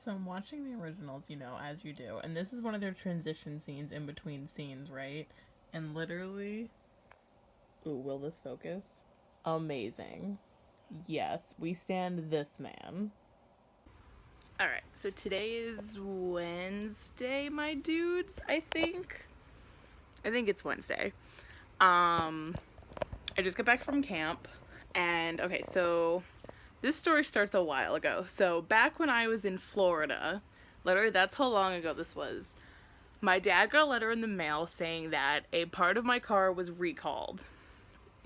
So I'm watching the originals, as you do, and this is one of their transition scenes in between scenes, right? And literally, ooh, will this focus? Amazing. Yes, we stand this man. All right, so today is Wednesday, my dudes. I think it's Wednesday. I just got back from camp, and okay, so this story starts a while ago. So back when I was in Florida, literally that's how long ago this was. My dad got a letter in the mail saying that a part of my car was recalled.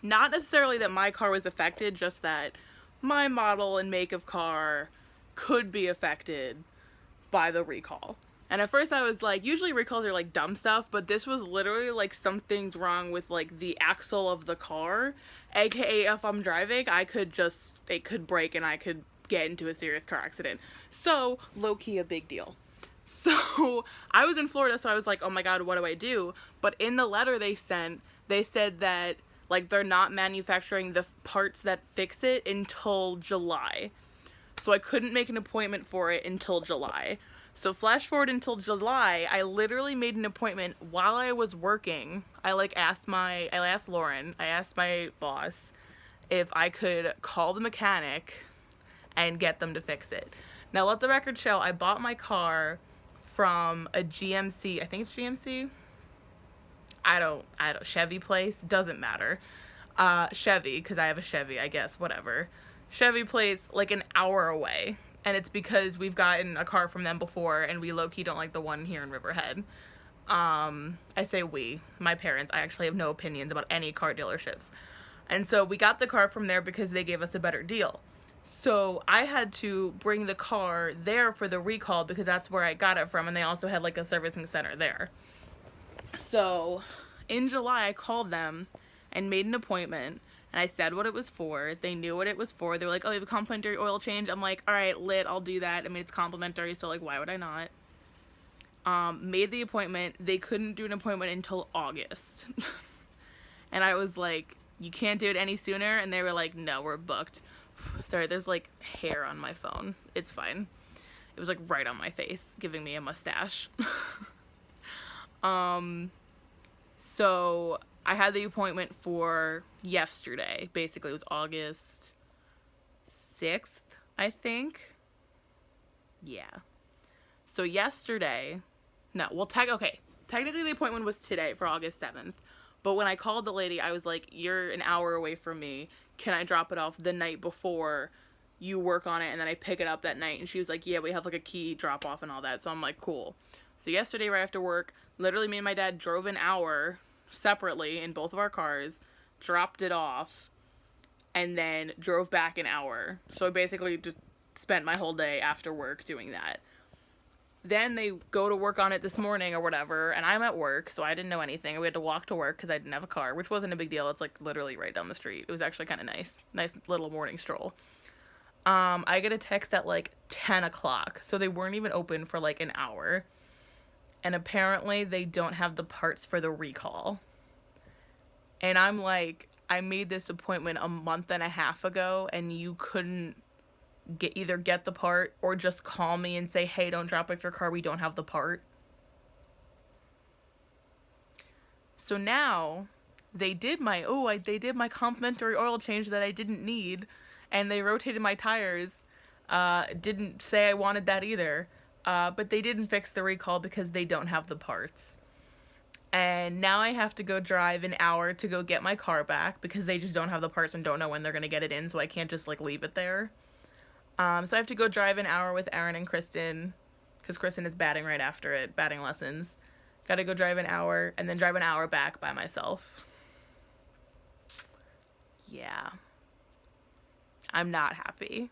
Not necessarily that my car was affected, just that my model and make of car could be affected by the recall. And at first I was like, usually recalls are like dumb stuff, but this was literally like something's wrong with like the axle of the car, aka if I'm driving, it could break and I could get into a serious car accident. So, low-key a big deal. So, I was in Florida, so I was like, oh my god, what do I do? But in the letter they sent, they said that like they're not manufacturing the parts that fix it until July. So I couldn't make an appointment for it until July. So flash forward until July, I literally made an appointment while I was working. I asked Lauren, I asked my boss if I could call the mechanic and get them to fix it. Now let the record show, I bought my car from a GMC, I think it's GMC? I don't, Chevy place, doesn't matter. Chevy, because I have a Chevy, I guess, whatever. Chevy place like an hour away. And it's because we've gotten a car from them before and we low-key don't like the one here in Riverhead. I say we, my parents. I actually have no opinions about any car dealerships. And so we got the car from there because they gave us a better deal. So I had to bring the car there for the recall because that's where I got it from, and they also had like a servicing center there. So in July I called them and made an appointment. And I said what it was for. They knew what it was for. They were like, oh, you have a complimentary oil change? I'm like, all right, lit, I'll do that. I mean, it's complimentary, so, like, why would I not? Made the appointment. They couldn't do an appointment until August. And I was like, you can't do it any sooner? And they were like, no, we're booked. Sorry, there's, like, hair on my phone. It's fine. It was, like, right on my face, giving me a mustache. So I had the appointment for yesterday. Basically, it was August 6th, I think. Yeah. So yesterday, no, well, technically the appointment was today for August 7th. But when I called the lady, I was like, you're an hour away from me. Can I drop it off the night before you work on it and then I pick it up that night? And she was like, yeah, we have like a key drop off and all that. So I'm like, cool. So yesterday, right after work, literally me and my dad drove an hour separately in both of our cars, dropped it off, and then drove back an hour. So I basically just spent my whole day after work doing that. Then they go to work on it this morning or whatever, and I'm at work, so I didn't know anything. We had to walk to work because I didn't have a car, which wasn't a big deal. It's like literally right down the street. It was actually kind of nice. Nice little morning stroll. I get a text at like 10 o'clock, so they weren't even open for like an hour. And apparently they don't have the parts for the recall. And I'm like, I made this appointment a month and a half ago and you couldn't either get the part or just call me and say, hey, don't drop off your car, we don't have the part. So now they did my complimentary oil change that I didn't need, and they rotated my tires. Didn't say I wanted that either. But they didn't fix the recall because they don't have the parts. And now I have to go drive an hour to go get my car back because they just don't have the parts and don't know when they're going to get it in, so I can't just, like, leave it there. So I have to go drive an hour with Aaron and Kristen because Kristen is batting right after it, batting lessons. Gotta go drive an hour and then drive an hour back by myself. Yeah. I'm not happy.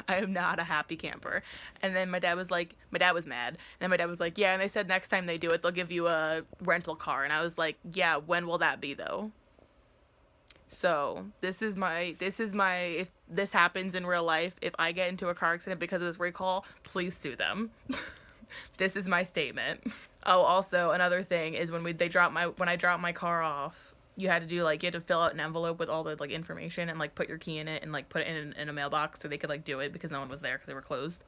I am not a happy camper. And then my dad was mad. And then my dad was like, yeah, and they said next time they do it, they'll give you a rental car. And I was like, yeah, when will that be though? So this is my, if this happens in real life, if I get into a car accident because of this recall, please sue them. This is my statement. Oh, also another thing is when I dropped my car off, you had to fill out an envelope with all the like information and like put your key in it and like put it in a mailbox so they could like do it because no one was there because they were closed.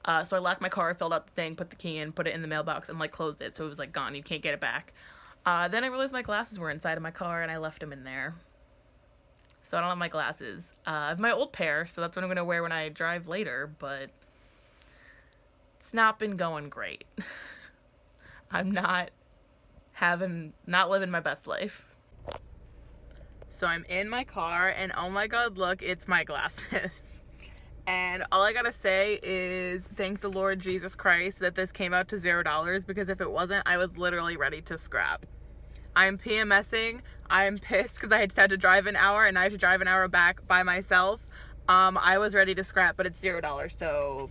So I locked my car, filled out the thing, put the key in, put it in the mailbox, and like closed it, so it was like gone. You can't get it back. Then I realized my glasses were inside of my car, and I left them in there. So I don't have my glasses. I have my old pair, so that's what I'm gonna wear when I drive later, but it's not been going great. I'm not living my best life. So I'm in my car, and oh my god, look, it's my glasses. And all I gotta say is thank the Lord Jesus Christ that this came out to $0, because if it wasn't, I was literally ready to scrap. I'm PMSing. I'm pissed because I had to drive an hour, and I have to drive an hour back by myself. I was ready to scrap, but it's $0, so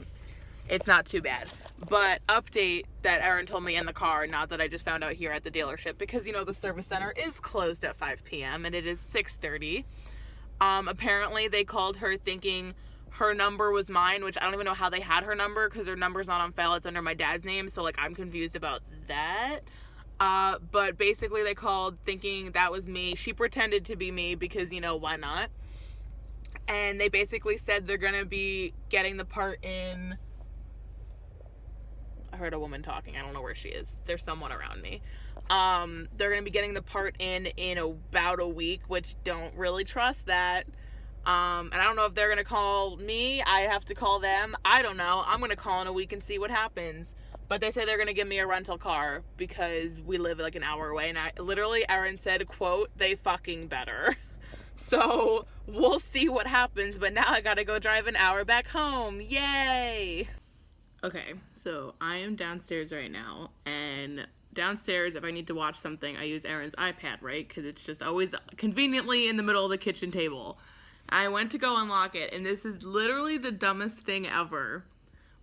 it's not too bad. But update that Erin told me in the car, not that I just found out here at the dealership, because you know the service center is closed at 5 p.m. and it is 6:30. Apparently they called her thinking her number was mine, which I don't even know how they had her number, because her number's not on file. It's under my dad's name, so like I'm confused about that. But basically they called thinking that was me. She pretended to be me because, you know, why not? And they basically said they're gonna be getting the part in... I heard a woman talking. I don't know where she is. There's someone around me. They're gonna be getting the part in about a week, which don't really trust that. And I don't know if they're gonna call me. I have to call them. I don't know. I'm gonna call in a week and see what happens. But they say they're gonna give me a rental car because we live like an hour away. And Erin said, quote, "They fucking better." So we'll see what happens. But now I gotta go drive an hour back home. Yay! Okay, so I am downstairs right now, and downstairs, if I need to watch something, I use Erin's iPad, right? Because it's just always conveniently in the middle of the kitchen table. I went to go unlock it, and this is literally the dumbest thing ever,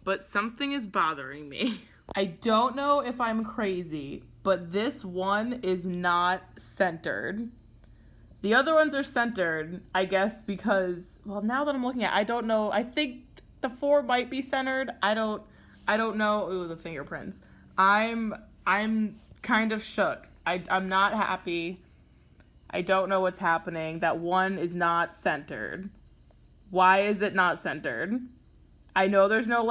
but something is bothering me. I don't know if I'm crazy, but this one is not centered. The other ones are centered, I guess, because, well, now that I'm looking at it, I don't know. I think the 4 might be centered. I don't know. Ooh, the fingerprints. I'm kind of shook. I'm not happy. I don't know what's happening. That 1 is not centered. Why is it not centered? I know there's no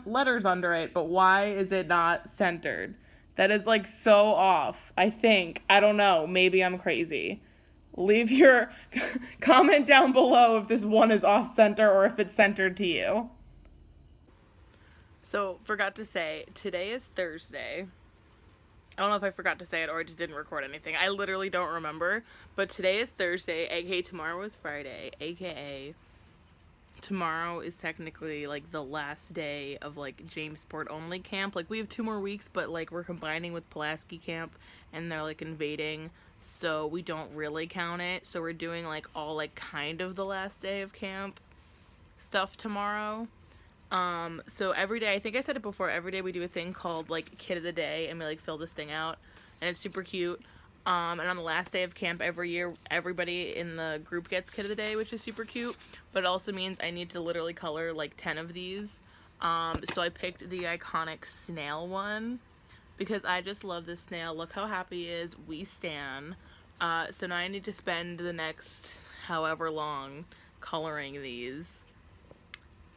letters under it, but why is it not centered? That is like so off. I think. I don't know. Maybe I'm crazy. Leave your comment down below if this one is off center or if it's centered to you. So, forgot to say, today is Thursday. I don't know if I forgot to say it or I just didn't record anything. I literally don't remember. But today is Thursday, aka tomorrow is Friday, aka tomorrow is technically like the last day of like Jamesport only camp. Like we have 2 more weeks, but like we're combining with Pulaski camp and they're like invading, so we don't really count it. So we're doing like all like kind of the last day of camp stuff tomorrow. So every day, I think I said it before, every day we do a thing called like Kid of the Day, and we like fill this thing out, and it's super cute. And on the last day of camp every year, everybody in the group gets Kid of the Day, which is super cute, but it also means I need to literally color like 10 of these. So I picked the iconic snail one because I just love this snail. Look how happy he is. We stan. So now I need to spend the next however long coloring these.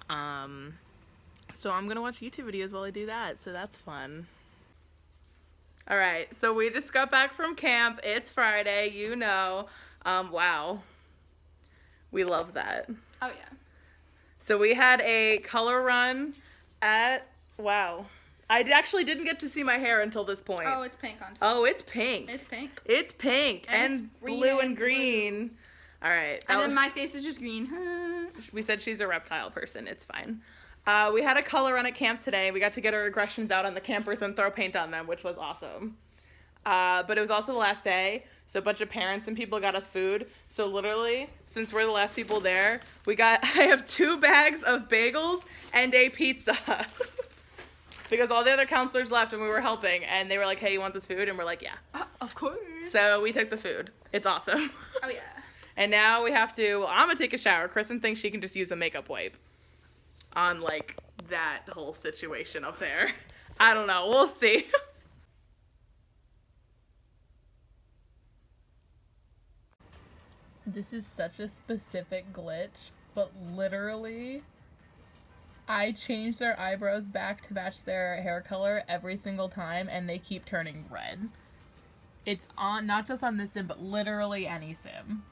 So I'm gonna watch YouTube videos while I do that, so that's fun. Alright, so we just got back from camp. It's Friday, you know. Wow. We love that. Oh, yeah. So we had a color run at, wow. I actually didn't get to see my hair until this point. Oh, it's pink on top. Oh, it's pink. It's pink. It's pink. And it's blue and green. Alright. And then my face is just green. We said she's a reptile person. It's fine. We had a color run at camp today. We got to get our aggressions out on the campers and throw paint on them, which was awesome. But it was also the last day, so a bunch of parents and people got us food. So literally, since we're the last people there, I have 2 bags of bagels and a pizza. Because all the other counselors left and we were helping, and they were like, hey, you want this food? And we're like, yeah. Of course. So we took the food. It's awesome. Oh, yeah. And now we have to, I'm gonna take a shower. Kristen thinks she can just use a makeup wipe on, like, that whole situation up there. I don't know. We'll see. This is such a specific glitch, but literally, I change their eyebrows back to match their hair color every single time, and they keep turning red. It's on, not just on this sim, but literally any sim.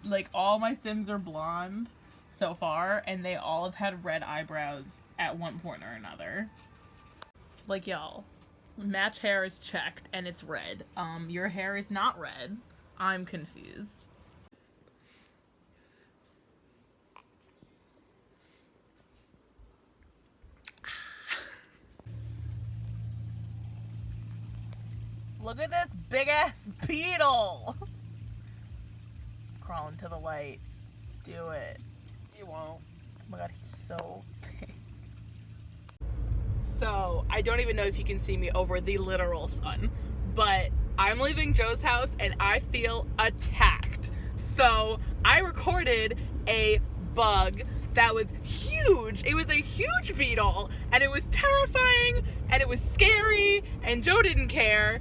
Like, all my sims are blonde so far, and they all have had red eyebrows at one point or another. Like, y'all, match hair is checked, and it's red. Your hair is not red. I'm confused. Look at this big ass beetle! Crawling to the light. Do it. You won't. Oh my god, he's so big. So, I don't even know if you can see me over the literal sun, but I'm leaving Joe's house and I feel attacked. So, I recorded a bug that was huge. It was a huge beetle, and it was terrifying, and it was scary, and Joe didn't care.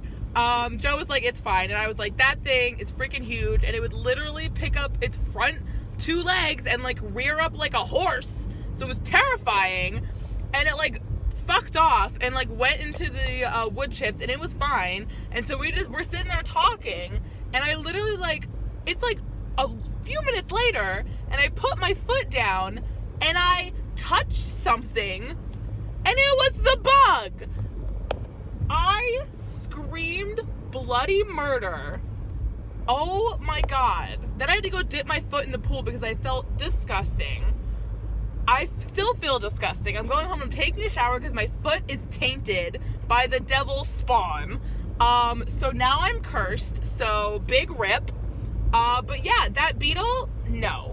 Joe was like, it's fine. And I was like, that thing is freaking huge. And it would literally pick up its front 2 legs and like rear up like a horse. So it was terrifying. And it like fucked off and like went into the wood chips, and it was fine. And so we're sitting there talking, and I literally like, it's like a few minutes later, and I put my foot down and I touched something, and it was the bug. I screamed bloody murder. Oh my god. Then I had to go dip my foot in the pool because I felt disgusting. I still feel disgusting. I'm going home and taking a shower because my foot is tainted by the devil's spawn. So now I'm cursed. So big rip. But yeah, that beetle, no.